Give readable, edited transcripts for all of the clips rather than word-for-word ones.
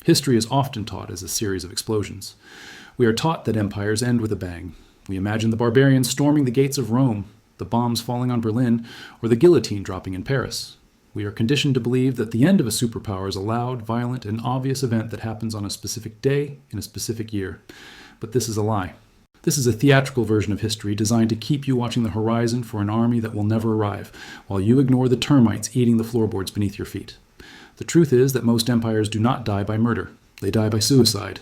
History is often taught as a series of explosions. We are taught that empires end with a bang. We imagine the barbarians storming the gates of Rome, the bombs falling on Berlin, or the guillotine dropping in Paris. We are conditioned to believe that the end of a superpower is a loud, violent, and obvious event that happens on a specific day in a specific year. But this is a lie. This is a theatrical version of history designed to keep you watching the horizon for an army that will never arrive, while you ignore the termites eating the floorboards beneath your feet. The truth is that most empires do not die by murder. They die by suicide.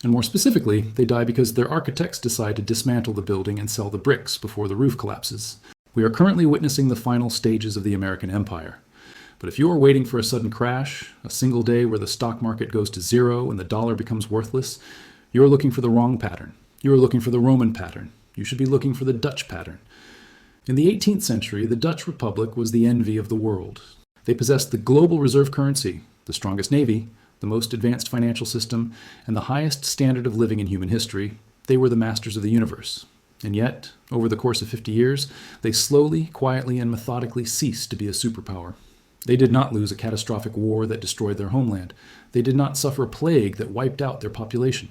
And more specifically, they die because their architects decide to dismantle the building and sell the bricks before the roof collapses. We are currently witnessing the final stages of the American empire. But if you are waiting for a sudden crash, a single day where the stock market goes to zero and the dollar becomes worthless, you are looking for the wrong pattern. You are looking for the Roman pattern. You should be looking for the Dutch pattern. In the 18th century, the Dutch Republic was the envy of the world. They possessed the global reserve currency, the strongest navy, the most advanced financial system, and the highest standard of living in human history. They were the masters of the universe. And yet, over the course of 50 years, they slowly, quietly, and methodically ceased to be a superpower. They did not lose a catastrophic war that destroyed their homeland. They did not suffer a plague that wiped out their population.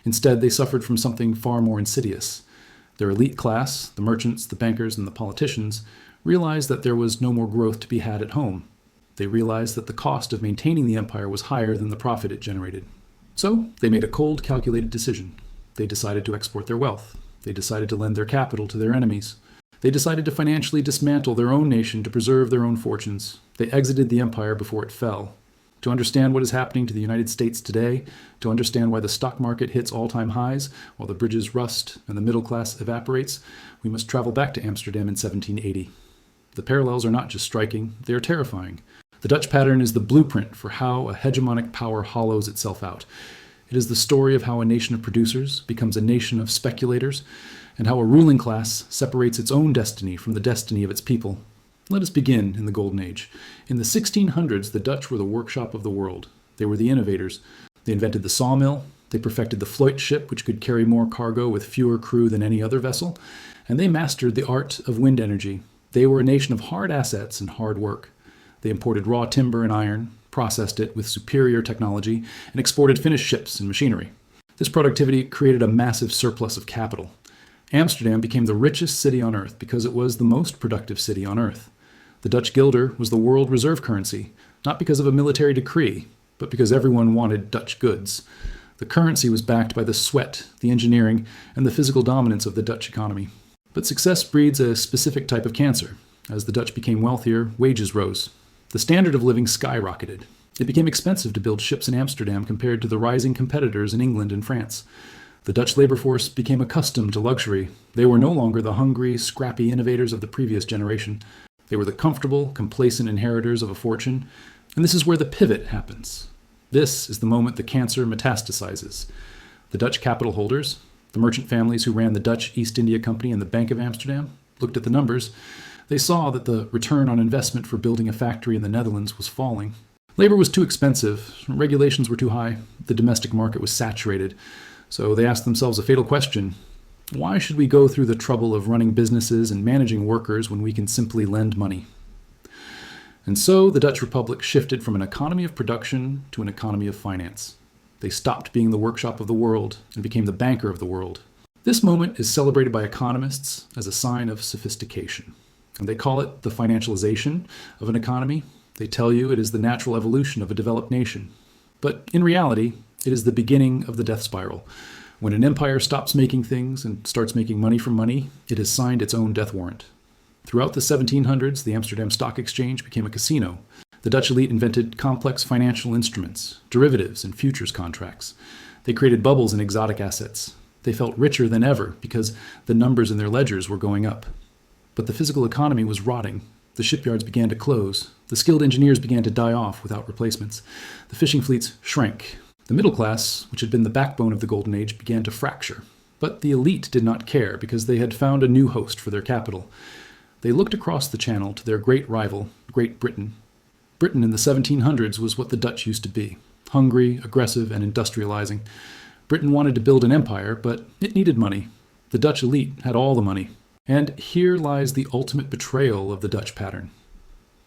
Instead, they suffered from something far more insidious. Their elite class, the merchants, the bankers, and the politicians, realized that there was no more growth to be had at home. They realized that the cost of maintaining the empire was higher than the profit it generated. So, they made a cold, calculated decision. They decided to export their wealth. They decided to lend their capital to their enemies. They decided to financially dismantle their own nation to preserve their own fortunes. They exited the empire before it fell. To understand what is happening to the United States today, to understand why the stock market hits all-time highs while the bridges rust and the middle class evaporates, we must travel back to Amsterdam in 1780. The parallels are not just striking, they are terrifying. The Dutch pattern is the blueprint for how a hegemonic power hollows itself out. It is the story of how a nation of producers becomes a nation of speculators, and how a ruling class separates its own destiny from the destiny of its people. Let us begin in the Golden Age. In the 1600s, the Dutch were the workshop of the world. They were the innovators. They invented the sawmill, they perfected the Floyd ship, which could carry more cargo with fewer crew than any other vessel, and they mastered the art of wind energy. They were a nation of hard assets and hard work. They imported raw timber and iron, processed it with superior technology, and exported finished ships and machinery. This productivity created a massive surplus of capital. Amsterdam became the richest city on earth because it was the most productive city on earth. The Dutch guilder was the world reserve currency, not because of a military decree, but because everyone wanted Dutch goods. The currency was backed by the sweat, the engineering, and the physical dominance of the Dutch economy. But success breeds a specific type of cancer. As the Dutch became wealthier, wages rose. The standard of living skyrocketed. It became expensive to build ships in Amsterdam compared to the rising competitors in England and France. The Dutch labor force became accustomed to luxury. They were no longer the hungry, scrappy innovators of the previous generation. They were the comfortable, complacent inheritors of a fortune. And this is where the pivot happens. This is the moment the cancer metastasizes. The Dutch capital holders, the merchant families who ran the Dutch East India Company and the Bank of Amsterdam, looked at the numbers. They saw that the return on investment for building a factory in the Netherlands was falling. Labor was too expensive, regulations were too high, the domestic market was saturated. So they asked themselves a fatal question. Why should we go through the trouble of running businesses and managing workers when we can simply lend money? And so the Dutch Republic shifted from an economy of production to an economy of finance. They stopped being the workshop of the world and became the banker of the world. This moment is celebrated by economists as a sign of sophistication. And they call it the financialization of an economy. They tell you it is the natural evolution of a developed nation. But in reality, it is the beginning of the death spiral. When an empire stops making things and starts making money from money, it has signed its own death warrant. Throughout the 1700s, the Amsterdam Stock Exchange became a casino. The Dutch elite invented complex financial instruments, derivatives, and futures contracts. They created bubbles in exotic assets. They felt richer than ever because the numbers in their ledgers were going up. But the physical economy was rotting. The shipyards began to close. The skilled engineers began to die off without replacements. The fishing fleets shrank. The middle class, which had been the backbone of the Golden Age, began to fracture. But the elite did not care because they had found a new host for their capital. They looked across the channel to their great rival, Great Britain. Britain in the 1700s was what the Dutch used to be, hungry, aggressive, and industrializing. Britain wanted to build an empire, but it needed money. The Dutch elite had all the money. And here lies the ultimate betrayal of the Dutch pattern.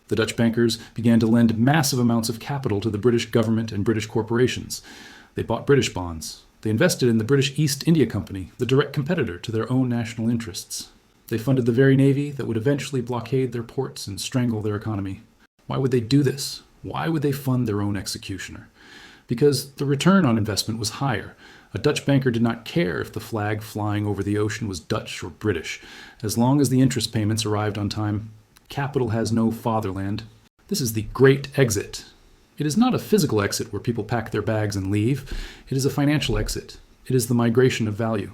The Dutch bankers began to lend massive amounts of capital to the British government and British corporations. They bought British bonds. They invested in the British East India Company, the direct competitor to their own national interests. They funded the very navy that would eventually blockade their ports and strangle their economy. Why would they do this? Why would they fund their own executioner? Because the return on investment was higher. A Dutch banker did not care if the flag flying over the ocean was Dutch or British. As long as the interest payments arrived on time, capital has no fatherland. This is the great exit. It is not a physical exit where people pack their bags and leave. It is a financial exit. It is the migration of value.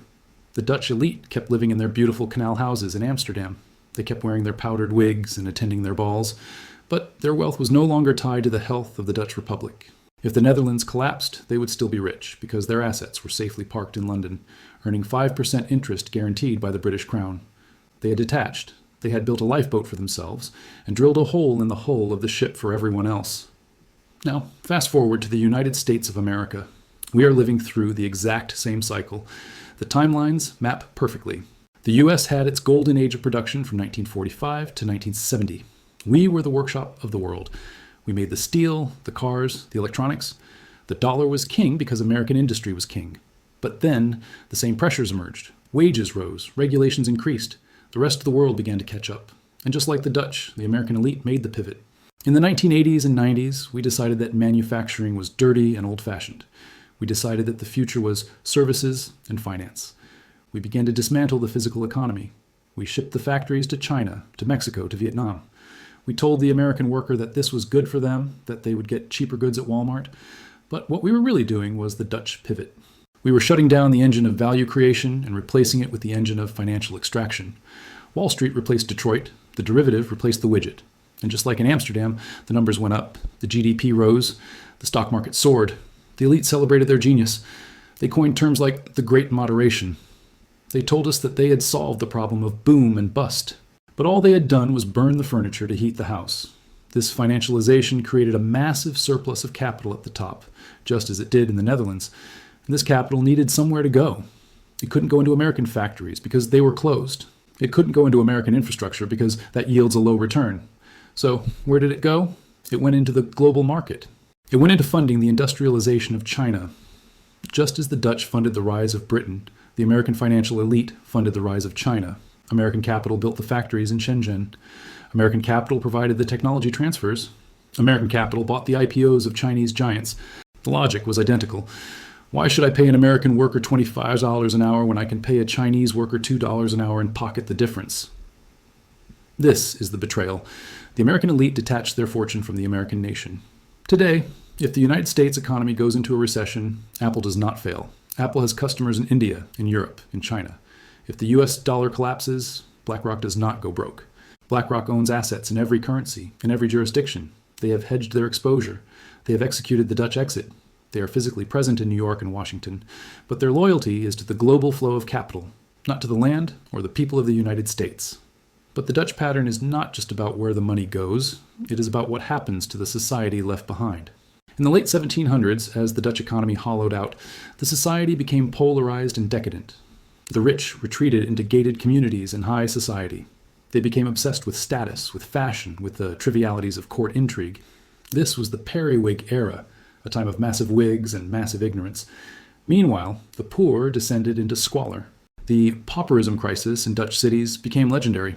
The Dutch elite kept living in their beautiful canal houses in Amsterdam. They kept wearing their powdered wigs and attending their balls. But their wealth was no longer tied to the health of the Dutch Republic. If the Netherlands collapsed, they would still be rich, because their assets were safely parked in London, earning 5% interest guaranteed by the British Crown. They had detached. They had built a lifeboat for themselves, and drilled a hole in the hull of the ship for everyone else. Now, fast forward to the United States of America. We are living through the exact same cycle. The timelines map perfectly. The U.S. had its golden age of production from 1945 to 1970. We were the workshop of the world. We made the steel, the cars, the electronics. The dollar was king because American industry was king. But then the same pressures emerged. Wages rose, regulations increased. The rest of the world began to catch up. And just like the Dutch, the American elite made the pivot. In the 1980s and 90s, we decided that manufacturing was dirty and old-fashioned. We decided that the future was services and finance. We began to dismantle the physical economy. We shipped the factories to China, to Mexico, to Vietnam. We told the American worker that this was good for them, that they would get cheaper goods at Walmart. But what we were really doing was the Dutch pivot. We were shutting down the engine of value creation and replacing it with the engine of financial extraction. Wall Street replaced Detroit. The derivative replaced the widget. And just like in Amsterdam, the numbers went up. The GDP rose. The stock market soared. The elite celebrated their genius. They coined terms like the Great Moderation. They told us that they had solved the problem of boom and bust. But all they had done was burn the furniture to heat the house. This financialization created a massive surplus of capital at the top, just as it did in the Netherlands. And this capital needed somewhere to go. It couldn't go into American factories because they were closed. It couldn't go into American infrastructure because that yields a low return. So where did it go? It went into the global market. It went into funding the industrialization of China. Just as the Dutch funded the rise of Britain, the American financial elite funded the rise of China. American capital built the factories in Shenzhen. American capital provided the technology transfers. American capital bought the IPOs of Chinese giants. The logic was identical. Why should I pay an American worker $25 an hour when I can pay a Chinese worker $2 an hour and pocket the difference? This is the betrayal. The American elite detached their fortune from the American nation. Today, if the United States economy goes into a recession, Apple does not fail. Apple has customers in India, in Europe, in China. If the US dollar collapses, BlackRock does not go broke. BlackRock owns assets in every currency, in every jurisdiction. They have hedged their exposure. They have executed the Dutch exit. They are physically present in New York and Washington. But their loyalty is to the global flow of capital, not to the land or the people of the United States. But the Dutch pattern is not just about where the money goes. It is about what happens to the society left behind. In the late 1700s, as the Dutch economy hollowed out, the society became polarized and decadent. The rich retreated into gated communities and high society. They became obsessed with status, with fashion, with the trivialities of court intrigue. This was the periwig era, a time of massive wigs and massive ignorance. Meanwhile, the poor descended into squalor. The pauperism crisis in Dutch cities became legendary.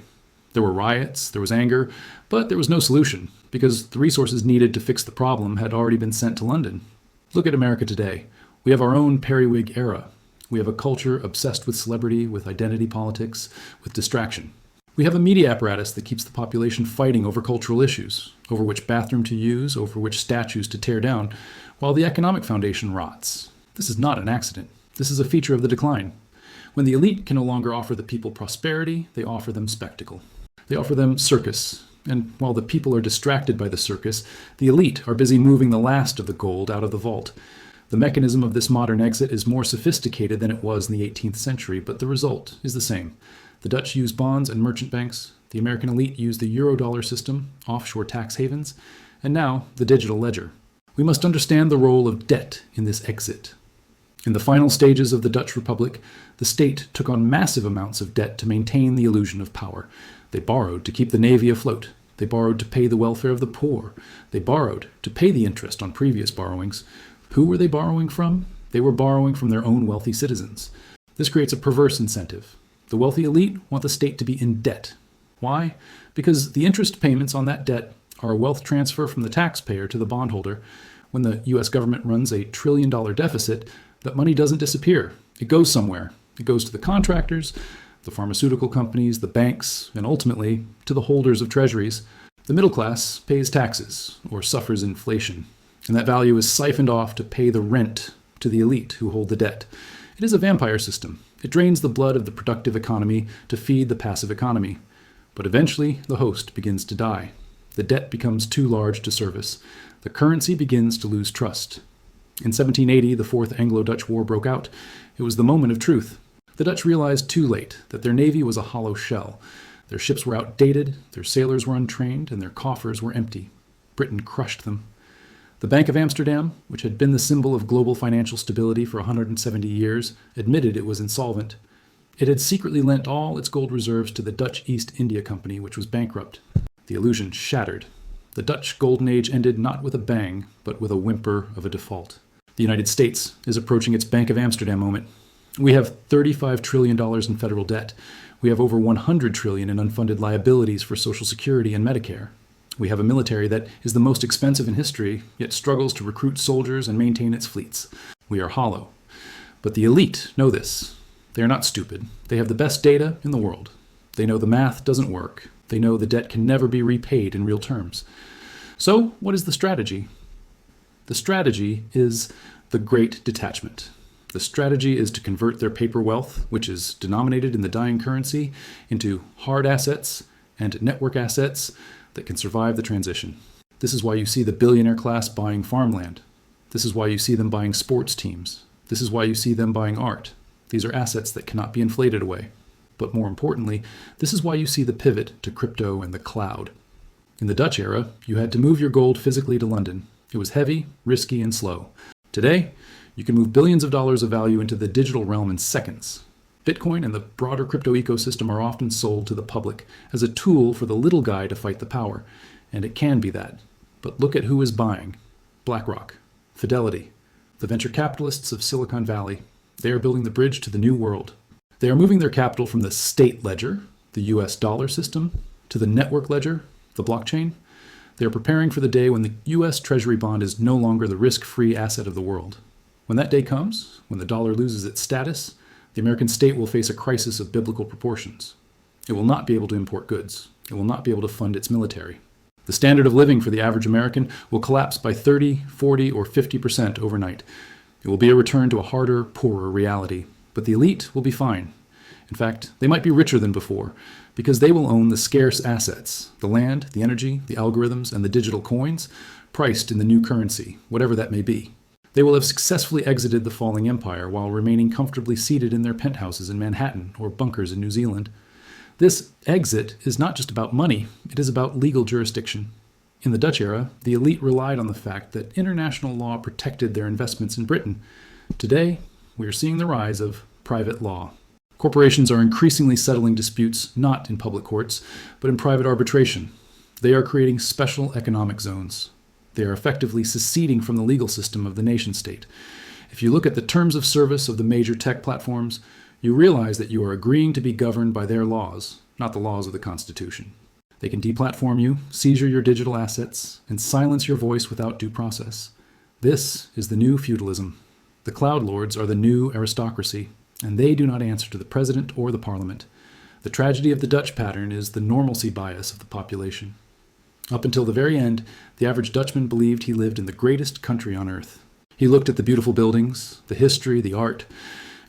There were riots, there was anger, but there was no solution, because the resources needed to fix the problem had already been sent to London. Look at America today. We have our own periwig era. We have a culture obsessed with celebrity, with identity politics, with distraction. We have a media apparatus that keeps the population fighting over cultural issues, over which bathroom to use, over which statues to tear down, while the economic foundation rots. This is not an accident. This is a feature of the decline. When the elite can no longer offer the people prosperity, they offer them spectacle. They offer them circus. And while the people are distracted by the circus, the elite are busy moving the last of the gold out of the vault. The mechanism of this modern exit is more sophisticated than it was in the 18th century, but the result is the same. The Dutch use bonds and merchant banks, the American elite use the Eurodollar system, offshore tax havens, and now the digital ledger. We must understand the role of debt in this exit. In the final stages of the Dutch Republic, the state took on massive amounts of debt to maintain the illusion of power. They borrowed to keep the navy afloat, They borrowed to pay the welfare of the poor. They borrowed to pay the interest on previous borrowings. Who were they borrowing from? They were borrowing from their own wealthy citizens. This creates a perverse incentive. The wealthy elite want the state to be in debt. Why? Because the interest payments on that debt are a wealth transfer from the taxpayer to the bondholder. When the U.S. government runs a $1 trillion deficit, that money doesn't disappear. It goes somewhere. It goes to the contractors, the pharmaceutical companies, the banks, and ultimately to the holders of treasuries. The middle class pays taxes or suffers inflation, and that value is siphoned off to pay the rent to the elite who hold the debt. It is a vampire system. It drains the blood of the productive economy to feed the passive economy. But eventually, the host begins to die. The debt becomes too large to service. The currency begins to lose trust. In 1780, the Fourth Anglo-Dutch War broke out. It was the moment of truth. The Dutch realized too late that their navy was a hollow shell. Their ships were outdated, their sailors were untrained, and their coffers were empty. Britain crushed them. The Bank of Amsterdam, which had been the symbol of global financial stability for 170 years, admitted it was insolvent. It had secretly lent all its gold reserves to the Dutch East India Company, which was bankrupt. The illusion shattered. The Dutch Golden Age ended not with a bang, but with a whimper of a default. The United States is approaching its Bank of Amsterdam moment. We have $35 trillion in federal debt. We have over $100 trillion in unfunded liabilities for Social Security and Medicare. We have a military that is the most expensive in history, yet struggles to recruit soldiers and maintain its fleets. We are hollow. But the elite know this. They are not stupid. They have the best data in the world. They know the math doesn't work. They know the debt can never be repaid in real terms. So, what is the strategy? The strategy is the great detachment. The strategy is to convert their paper wealth, which is denominated in the dying currency, into hard assets and network assets that can survive the transition. This is why you see the billionaire class buying farmland. This is why you see them buying sports teams. This is why you see them buying art. These are assets that cannot be inflated away. But more importantly, this is why you see the pivot to crypto and the cloud. In the Dutch era, you had to move your gold physically to London. It was heavy, risky, and slow. Today, you can move billions of dollars of value into the digital realm in seconds. Bitcoin and the broader crypto ecosystem are often sold to the public as a tool for the little guy to fight the power, and it can be that. But look at who is buying. BlackRock, Fidelity, the venture capitalists of Silicon Valley. They are building the bridge to the new world. They are moving their capital from the state ledger, the US dollar system, to the network ledger, the blockchain. They are preparing for the day when the US Treasury bond is no longer the risk-free asset of the world. When that day comes, when the dollar loses its status, the American state will face a crisis of biblical proportions. It will not be able to import goods. It will not be able to fund its military. The standard of living for the average American will collapse by 30, 40, or 50% overnight. It will be a return to a harder, poorer reality. But the elite will be fine. In fact, they might be richer than before, because they will own the scarce assets, the land, the energy, the algorithms, and the digital coins, priced in the new currency, whatever that may be. They will have successfully exited the falling empire while remaining comfortably seated in their penthouses in Manhattan or bunkers in New Zealand. This exit is not just about money, it is about legal jurisdiction. In the Dutch era, the elite relied on the fact that international law protected their investments in Britain. Today, we are seeing the rise of private law. Corporations are increasingly settling disputes not in public courts, but in private arbitration. They are creating special economic zones. They are effectively seceding from the legal system of the nation-state. If you look at the terms of service of the major tech platforms, you realize that you are agreeing to be governed by their laws, not the laws of the Constitution. They can deplatform you, seizure your digital assets, and silence your voice without due process. This is the new feudalism. The cloud lords are the new aristocracy, and they do not answer to the president or the parliament. The tragedy of the Dutch pattern is the normalcy bias of the population. Up until the very end, the average Dutchman believed he lived in the greatest country on earth. He looked at the beautiful buildings, the history, the art,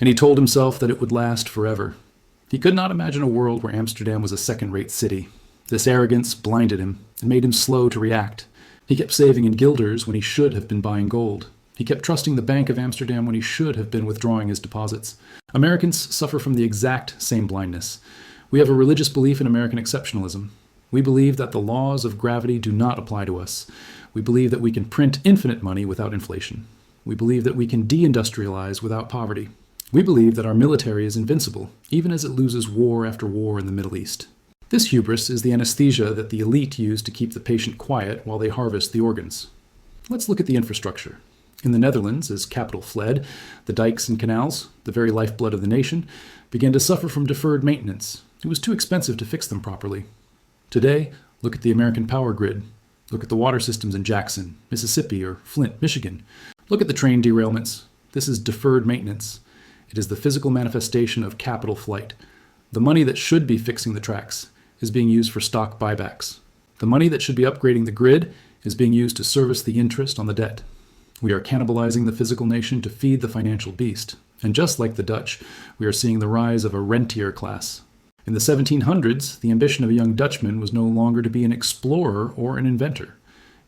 and he told himself that it would last forever. He could not imagine a world where Amsterdam was a second-rate city. This arrogance blinded him and made him slow to react. He kept saving in guilders when he should have been buying gold. He kept trusting the Bank of Amsterdam when he should have been withdrawing his deposits. Americans suffer from the exact same blindness. We have a religious belief in American exceptionalism. We believe that the laws of gravity do not apply to us. We believe that we can print infinite money without inflation. We believe that we can deindustrialize without poverty. We believe that our military is invincible, even as it loses war after war in the Middle East. This hubris is the anesthesia that the elite use to keep the patient quiet while they harvest the organs. Let's look at the infrastructure. In the Netherlands, as capital fled, the dikes and canals, the very lifeblood of the nation, began to suffer from deferred maintenance. It was too expensive to fix them properly. Today, look at the American power grid. Look at the water systems in Jackson, Mississippi, or Flint, Michigan. Look at the train derailments. This is deferred maintenance. It is the physical manifestation of capital flight. The money that should be fixing the tracks is being used for stock buybacks. The money that should be upgrading the grid is being used to service the interest on the debt. We are cannibalizing the physical nation to feed the financial beast. And just like the Dutch, we are seeing the rise of a rentier class. In the 1700s, the ambition of a young Dutchman was no longer to be an explorer or an inventor.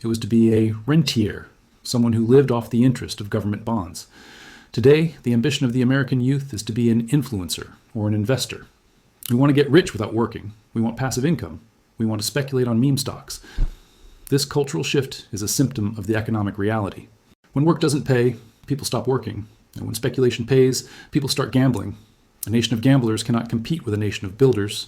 It was to be a rentier, someone who lived off the interest of government bonds. Today, the ambition of the American youth is to be an influencer or an investor. We want to get rich without working. We want passive income. We want to speculate on meme stocks. This cultural shift is a symptom of the economic reality. When work doesn't pay, people stop working. And when speculation pays, people start gambling. A nation of gamblers cannot compete with a nation of builders.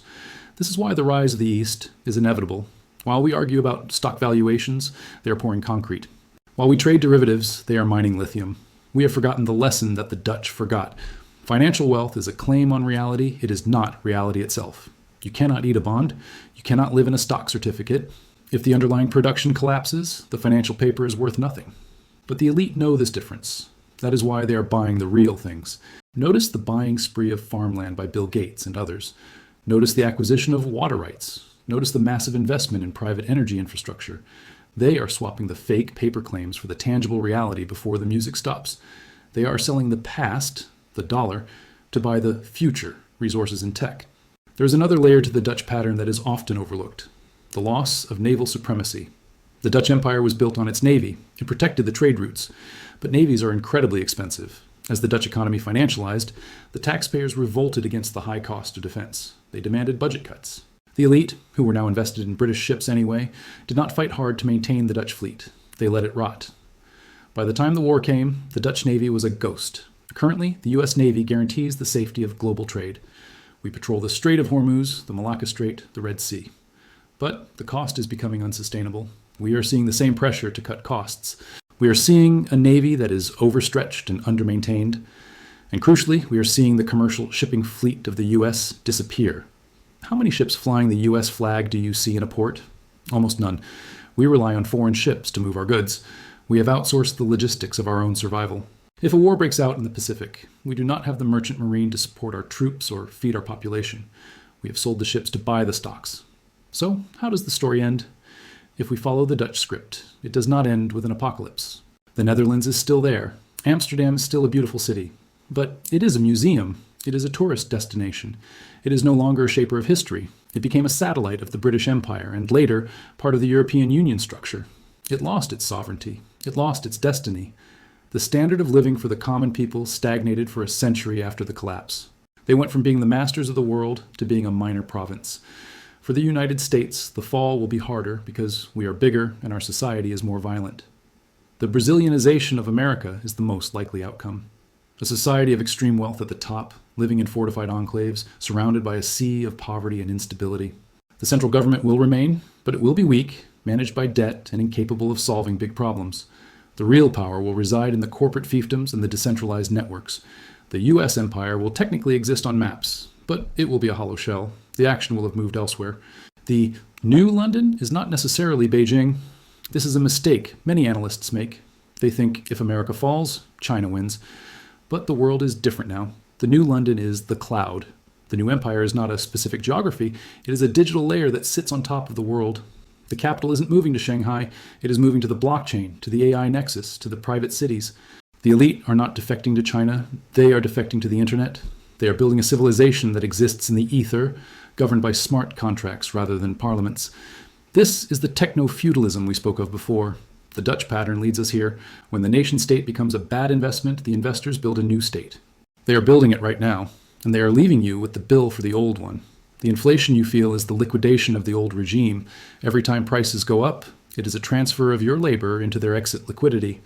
This is why the rise of the East is inevitable. While we argue about stock valuations, they are pouring concrete. While we trade derivatives, they are mining lithium. We have forgotten the lesson that the Dutch forgot. Financial wealth is a claim on reality. It is not reality itself. You cannot eat a bond. You cannot live in a stock certificate. If the underlying production collapses, the financial paper is worth nothing. But the elite know this difference. That is why they are buying the real things. Notice the buying spree of farmland by Bill Gates and others. Notice the acquisition of water rights. Notice the massive investment in private energy infrastructure. They are swapping the fake paper claims for the tangible reality before the music stops. They are selling the past, the dollar, to buy the future, resources and tech. There is another layer to the Dutch pattern that is often overlooked: the loss of naval supremacy. The Dutch Empire was built on its navy. It protected the trade routes. But navies are incredibly expensive. As the Dutch economy financialized, the taxpayers revolted against the high cost of defense. They demanded budget cuts. The elite, who were now invested in British ships anyway, did not fight hard to maintain the Dutch fleet. They let it rot. By the time the war came, the Dutch Navy was a ghost. Currently, the U.S. Navy guarantees the safety of global trade. We patrol the Strait of Hormuz, the Malacca Strait, the Red Sea. But the cost is becoming unsustainable. We are seeing the same pressure to cut costs. We are seeing a Navy that is overstretched and undermaintained. And crucially, we are seeing the commercial shipping fleet of the U.S. disappear. How many ships flying the U.S. flag do you see in a port? Almost none. We rely on foreign ships to move our goods. We have outsourced the logistics of our own survival. If a war breaks out in the Pacific, we do not have the merchant marine to support our troops or feed our population. We have sold the ships to buy the stocks. So, how does the story end? If we follow the Dutch script, it does not end with an apocalypse. The Netherlands is still there. Amsterdam is still a beautiful city. But it is a museum. It is a tourist destination. It is no longer a shaper of history. It became a satellite of the British Empire and later part of the European Union structure. It lost its sovereignty. It lost its destiny. The standard of living for the common people stagnated for a century after the collapse. They went from being the masters of the world to being a minor province. For the United States, the fall will be harder because we are bigger and our society is more violent. The Brazilianization of America is the most likely outcome. A society of extreme wealth at the top, living in fortified enclaves, surrounded by a sea of poverty and instability. The central government will remain, but it will be weak, managed by debt, and incapable of solving big problems. The real power will reside in the corporate fiefdoms and the decentralized networks. The U.S. empire will technically exist on maps, but it will be a hollow shell. The action will have moved elsewhere. The new London is not necessarily Beijing. This is a mistake many analysts make. They think if America falls, China wins. But the world is different now. The new London is the cloud. The new empire is not a specific geography. It is a digital layer that sits on top of the world. The capital isn't moving to Shanghai. It is moving to the blockchain, to the AI nexus, to the private cities. The elite are not defecting to China. They are defecting to the internet. They are building a civilization that exists in the ether, governed by smart contracts rather than parliaments. This is the technofeudalism we spoke of before. The Dutch pattern leads us here. When the nation-state becomes a bad investment, the investors build a new state. They are building it right now, and they are leaving you with the bill for the old one. The inflation you feel is the liquidation of the old regime. Every time prices go up, it is a transfer of your labor into their exit liquidity.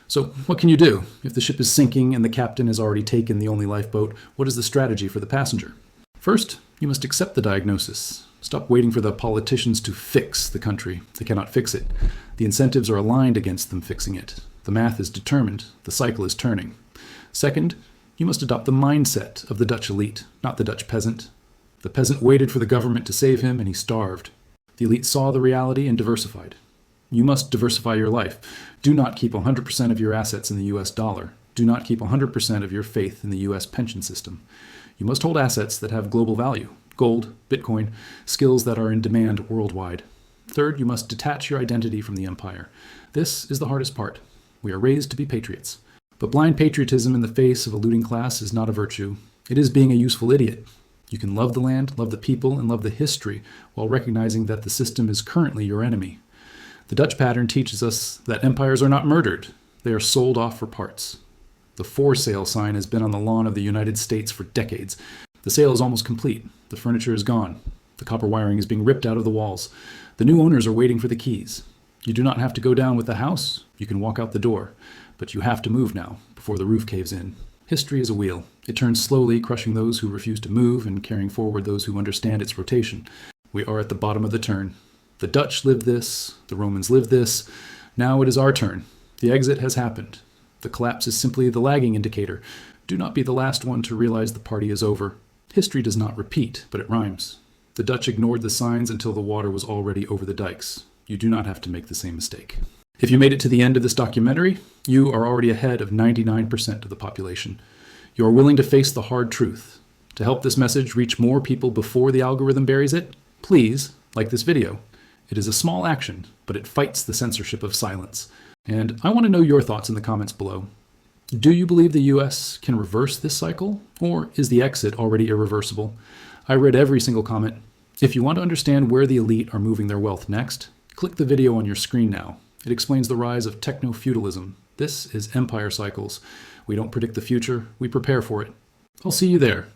So what can you do? If the ship is sinking and the captain has already taken the only lifeboat, what is the strategy for the passenger? First, you must accept the diagnosis. Stop waiting for the politicians to fix the country. They cannot fix it. The incentives are aligned against them fixing it. The math is determined. The cycle is turning. Second, you must adopt the mindset of the Dutch elite, not the Dutch peasant. The peasant waited for the government to save him, and he starved. The elite saw the reality and diversified. You must diversify your life. Do not keep 100% of your assets in the US dollar. Do not keep 100% of your faith in the US pension system. You must hold assets that have global value. Gold, Bitcoin, skills that are in demand worldwide. Third, you must detach your identity from the empire. This is the hardest part. We are raised to be patriots. But blind patriotism in the face of a looting class is not a virtue. It is being a useful idiot. You can love the land, love the people, and love the history while recognizing that the system is currently your enemy. The Dutch pattern teaches us that empires are not murdered. They are sold off for parts. The for sale sign has been on the lawn of the United States for decades. The sale is almost complete. The furniture is gone. The copper wiring is being ripped out of the walls. The new owners are waiting for the keys. You do not have to go down with the house. You can walk out the door. But you have to move now, before the roof caves in. History is a wheel. It turns slowly, crushing those who refuse to move and carrying forward those who understand its rotation. We are at the bottom of the turn. The Dutch lived this. The Romans lived this. Now it is our turn. The exit has happened. The collapse is simply the lagging indicator. Do not be the last one to realize the party is over. History does not repeat, but it rhymes. The Dutch ignored the signs until the water was already over the dikes. You do not have to make the same mistake. If you made it to the end of this documentary, you are already ahead of 99% of the population. You are willing to face the hard truth. To help this message reach more people before the algorithm buries it, please like this video. It is a small action, but it fights the censorship of silence. And I want to know your thoughts in the comments below. Do you believe the US can reverse this cycle? Or is the exit already irreversible? I read every single comment. If you want to understand where the elite are moving their wealth next, click the video on your screen now. It explains the rise of Technofeudalism. This is empire cycles. We don't predict the future, we prepare for it. I'll see you there.